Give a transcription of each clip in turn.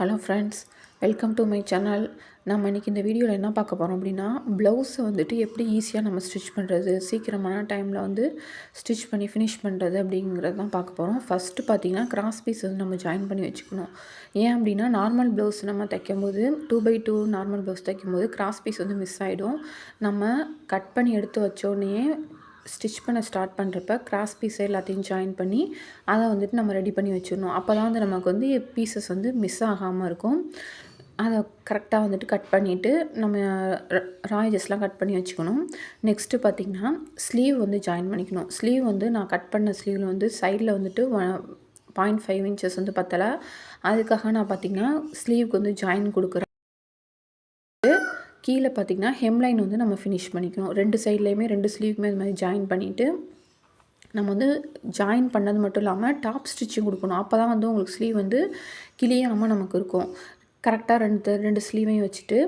Hello friends, welcome to my channel. நம்ம இன்றைக்கி இந்த வீடியோவில் என்ன பார்க்க போகிறோம் அப்படின்னா, ப்ளவுஸை வந்துட்டு எப்படி ஈஸியாக நம்ம ஸ்டிச் பண்ணுறது, சீக்கிரமான டைமில் வந்து ஸ்டிச் பண்ணி ஃபினிஷ் பண்ணுறது அப்படிங்கிறது தான் பார்க்க போகிறோம். ஃபஸ்ட்டு பார்த்திங்கன்னா கிராஸ் பீஸ் வந்து நம்ம ஜாயின் பண்ணி வச்சுக்கணும். ஏன் அப்படின்னா நார்மல் ப்ளவுஸ் நம்ம தைக்கும்போது 2x2 நார்மல் ப்ளவுஸ் தைக்கும்போது கிராஸ் பீஸ் வந்து மிஸ் ஆகிடும். நம்ம கட் பண்ணி எடுத்து வச்சோடனே ஸ்டிச் பண்ண ஸ்டார்ட் பண்ணுறப்ப கிராஸ் பீஸை எல்லாத்தையும் ஜாயின் பண்ணி அதை வந்துட்டு நம்ம ரெடி பண்ணி வச்சிடணும். அப்போ தான் வந்து நமக்கு வந்து பீசஸ் வந்து மிஸ் ஆகாமல் இருக்கும். அதை கரெக்டாக வந்துட்டு கட் பண்ணிவிட்டு நம்ம ராயஜஸ்லாம் கட் பண்ணி வச்சுக்கணும். நெக்ஸ்ட்டு பார்த்திங்கன்னா ஸ்லீவ் வந்து ஜாயின் பண்ணிக்கணும். ஸ்லீவ் வந்து நான் கட் பண்ண ஸ்லீவில் வந்து சைடில் வந்துட்டு 0.5 இன்ச்சஸ் வந்து பத்தலை. அதுக்காக நான் பார்த்திங்கன்னா ஸ்லீவுக்கு வந்து ஜாயின் கொடுக்குறேன். கீழே பார்த்திங்கன்னா ஹெம்லைன் வந்து நம்ம ஃபினிஷ் பண்ணிக்கணும். 2 சைட்லேயுமே 2 ஸ்லீவுக்குமே அது மாதிரி ஜாயின் பண்ணிவிட்டு நம்ம வந்து ஜாயின் பண்ணது மட்டும் இல்லாமல் டாப் ஸ்டிச்சும் கொடுக்கணும். அப்போ தான் வந்து உங்களுக்கு ஸ்லீவ் வந்து கிளியாமல் நமக்கு இருக்கும். கரெக்டாக ரெண்டு ஸ்லீவையும் வச்சுட்டு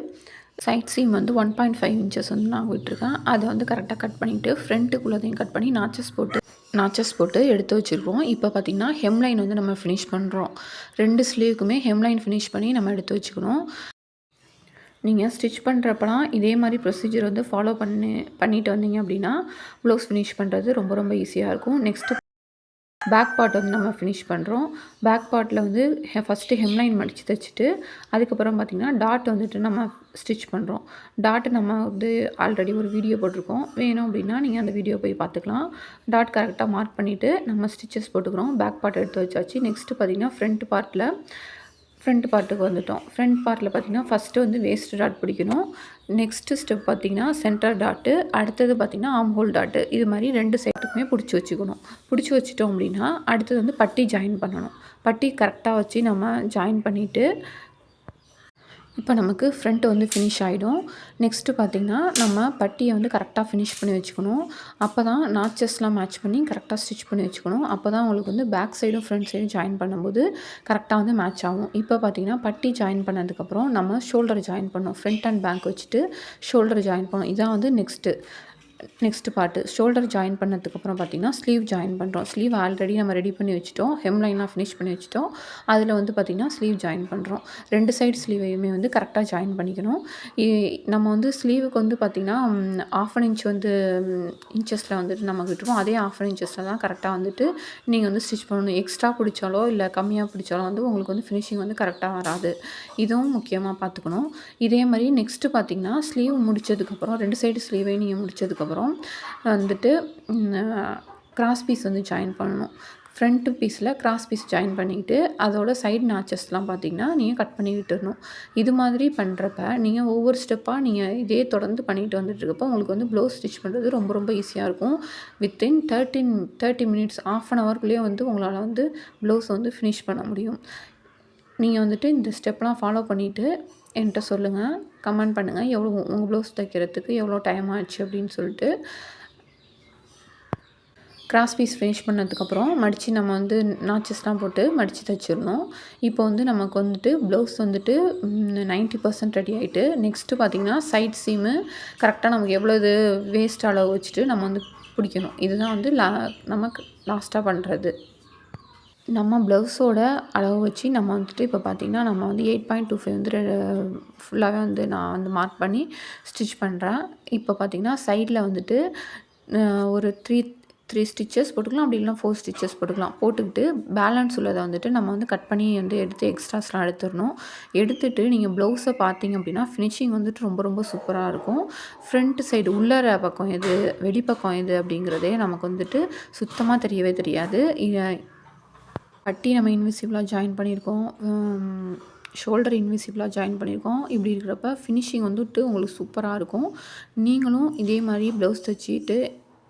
சைட் சீம் வந்து 1.5 இன்ச்சஸ் வந்து நான் விட்டுருக்கேன். அதை வந்து கரெக்டாக கட் பண்ணிவிட்டு ஃப்ரண்ட்டுக்குள்ளதையும் கட் பண்ணி நாச்சஸ் போட்டு எடுத்து வச்சுருக்கோம். இப்போ பார்த்திங்கன்னா ஹெம்லைன் வந்து நம்ம ஃபினிஷ் பண்ணுறோம். 2 ஸ்லீவுக்குமே ஹெம்லைன் ஃபினிஷ் பண்ணி நம்ம எடுத்து வச்சுக்கணும். நீங்கள் ஸ்டிச் பண்ணுறப்பலாம் இதே மாதிரி ப்ரொசீஜர் வந்து ஃபாலோ பண்ணிட்டு வந்தீங்க அப்படின்னா ப்ளவுஸ் ஃபினிஷ் பண்ணுறது ரொம்ப ரொம்ப ஈஸியாக இருக்கும். நெக்ஸ்ட்டு பேக் பார்ட் வந்து நம்ம ஃபினிஷ் பண்ணுறோம். பேக் பார்ட்டில் வந்து ஃபஸ்ட்டு ஹெம்லைன் மடித்து தைச்சிட்டு அதுக்கப்புறம் பார்த்திங்கன்னா டாட் வந்துட்டு நம்ம ஸ்டிச் பண்ணுறோம். டாட் நம்ம வந்து ஆல்ரெடி ஒரு வீடியோ போட்டிருக்கோம். வேணும் அப்படின்னா நீங்கள் அந்த வீடியோ போய் பார்த்துக்கலாம். டாட் கரெக்டாக மார்க் பண்ணிவிட்டு நம்ம ஸ்டிச்சஸ் போட்டுக்கிறோம். பேக் பார்ட் எடுத்து வச்சாச்சு. நெக்ஸ்ட்டு பார்த்திங்கன்னா ஃப்ரண்ட் பார்ட்டுக்கு வந்துட்டோம். ஃப்ரண்ட் பார்ட்டில் பார்த்திங்கன்னா ஃபஸ்ட்டு வந்து வேஸ்ட் டாட் பிடிக்கணும். நெக்ஸ்ட்டு ஸ்டெப் பார்த்திங்கன்னா சென்டர் டாட்டு, அடுத்தது பார்த்திங்கன்னா ஆம் ஹோல் டாட்டு. இது மாதிரி 2 சைடுக்குமே பிடிச்சி வச்சுக்கணும். பிடிச்சி வச்சிட்டோம் அப்படின்னா அடுத்தது வந்து பட்டி ஜாயின் பண்ணணும். பட்டி கரெக்டாக வச்சு நம்ம ஜாயின் பண்ணிவிட்டு இப்போ நமக்கு ஃப்ரண்ட் வந்து ஃபினிஷ் ஆகிடும். நெக்ஸ்ட்டு பார்த்திங்கன்னா நம்ம பட்டியை வந்து கரெக்டாக ஃபினிஷ் பண்ணி வச்சுக்கணும். அப்போ தான் நாச்சஸ்லாம் மேட்ச் பண்ணி கரெக்டாக ஸ்டிச் பண்ணி வச்சுக்கணும். அப்போ தான் உங்களுக்கு வந்து பேக் சைடும் ஃப்ரண்ட் சைடும் ஜாயின் பண்ணும்போது கரெக்டாக வந்து மேட்ச் ஆகும். இப்போ பார்த்திங்கன்னா பட்டி ஜாயின் பண்ணதுக்கப்புறம் நம்ம ஷோல்டர் ஜாயின் பண்ணணும். ஃப்ரண்ட் அண்ட் பேக் வச்சுட்டு ஷோல்டர் ஜாயின் பண்ணணும். இதான் வந்து நெக்ஸ்ட்டு பார்ட்டு. ஷோல்டர் ஜாயின் பண்ணதுக்கப்புறம் பார்த்திங்கன்னா ஸ்லீவ் ஜாயின் பண்ணுறோம். ஸ்லீவ் ஆல்ரெடி நம்ம ரெடி பண்ணி வச்சுட்டோம். ஹெம்லைனாக ஃபினிஷ் பண்ணி வச்சுட்டோம். அதில் வந்து பார்த்திங்கன்னா ஸ்லீவ் ஜாயின் பண்ணுறோம். 2 சைடு ஸ்லீவையுமே வந்து கரெக்டாக ஜாயின் பண்ணிக்கணும். நம்ம வந்து ஸ்லீவுக்கு வந்து பார்த்திங்கன்னா 1/2 இன்ச் வந்து இன்ச்சஸில் வந்துட்டு நம்ம விட்டுருவோம். அதே 1/2 இன்ச்சஸில் தான் கரெக்டாக வந்துட்டு நீங்கள் வந்து ஸ்டிச் பண்ணணும். எக்ஸ்ட்ரா பிடிச்சாலோ இல்லை கம்மியாக பிடிச்சாலோ வந்து உங்களுக்கு வந்து ஃபினிஷிங் வந்து கரெக்டாக வராது. இதுவும் முக்கியமாக பார்த்துக்கணும். இதே மாதிரி நெக்ஸ்ட்டு பார்த்திங்கன்னா ஸ்லீவ் முடித்ததுக்கப்புறம் 2 சைடு ஸ்லீவையும் நீங்கள் முடித்ததுக்கப்புறம் வந்துட்டு கிராஸ் பீஸ் வந்து ஜாயின் பண்ணணும். ஃப்ரண்ட் பீஸில் கிராஸ் பீஸ் ஜாயின் பண்ணிக்கிட்டு அதோட சைடு நாச்சஸ்லாம் பார்த்திங்கன்னா நீங்கள் கட் பண்ணி விட்டுடணும். இது மாதிரி பண்ணுறப்ப நீங்கள் ஒவ்வொரு ஸ்டெப்பாக நீங்கள் இதே தொடர்ந்து பண்ணிட்டு வந்துட்டுருக்கப்போ உங்களுக்கு வந்து ப்ளவுஸ் ஸ்டிச் பண்ணுறது ரொம்ப ரொம்ப ஈஸியாக இருக்கும். வித்தின் 30 மினிட்ஸ் 1/2 ஹவர்க்குள்ளேயே வந்து உங்களால் வந்து ப்ளவுஸ் வந்து ஃபினிஷ் பண்ண முடியும். நீங்கள் வந்துட்டு இந்த ஸ்டெப்லாம் ஃபாலோ பண்ணிவிட்டு என்கிட்ட சொல்லுங்கள், கமெண்ட் பண்ணுங்கள் எவ்வளோ உங்கள் ப்ளவுஸ் தைக்கிறதுக்கு எவ்வளோ டைம் ஆச்சு அப்படின்னு சொல்லிட்டு. கிராஸ் பீஸ் ஃபினிஷ் பண்ணதுக்கப்புறம் மடித்து நம்ம வந்து நாச்சஸ்லாம் போட்டு மடித்து தைச்சிடணும். இப்போ வந்து நமக்கு வந்துட்டு ப்ளவுஸ் வந்துட்டு 90% ரெடி ஆகிட்டு. நெக்ஸ்ட்டு பார்த்திங்கன்னா சைட் சீமு கரெக்டாக நமக்கு எவ்வளோ இது வேஸ்ட் அளவு வச்சுட்டு நம்ம வந்து பிடிக்கணும். இதுதான் வந்து நமக்கு லாஸ்ட்டாக பண்ணுறது. நம்ம ப்ளவுஸோட அளவு வச்சு நம்ம வந்துட்டு இப்போ பார்த்திங்கன்னா நம்ம வந்து 8.25 வந்து ஃபுல்லாகவே வந்து நான் வந்து மார்க் பண்ணி ஸ்டிச் பண்ணுறேன். இப்போ பார்த்திங்கன்னா சைடில் வந்துட்டு ஒரு 3 ஸ்டிச்சஸ் போட்டுக்கலாம். அப்படி இல்லைனா 4 ஸ்டிச்சஸ் போட்டுக்கலாம். போட்டுக்கிட்டு பேலன்ஸ் உள்ளதை வந்துட்டு நம்ம வந்து கட் பண்ணி வந்து எடுத்து எக்ஸ்ட்ராஸ்லாம் எடுத்துட்டு நீங்கள் ப்ளவுஸை பார்த்தீங்க அப்படின்னா ஃபினிஷிங் வந்துட்டு ரொம்ப ரொம்ப சூப்பராக இருக்கும். ஃப்ரண்ட் சைடு உள்ளர பக்கம் எது வெளிப்பக்கம் எது அப்படிங்கிறதே நமக்கு வந்துட்டு சுத்தமாக தெரியவே தெரியாது. பட்டி நம்ம இன்விசிபிளாக ஜாயின் பண்ணியிருக்கோம். ஷோல்டர் இன்விசிபிளாக ஜாயின் பண்ணியிருக்கோம். இப்படி இருக்கிறப்ப ஃபினிஷிங் வந்துட்டு உங்களுக்கு சூப்பராக இருக்கும். நீங்களும் இதே மாதிரி ப்ளவுஸ் தைச்சிட்டு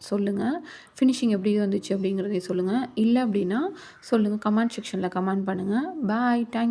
சொல்லுங்கள், ஃபினிஷிங் எப்படி வந்துச்சு அப்படிங்கிறதையும் சொல்லுங்கள். இல்லை அப்படின்னா சொல்லுங்கள், கமெண்ட் செக்ஷனில் கமெண்ட் பண்ணுங்கள். பாய், தேங்க்யூ.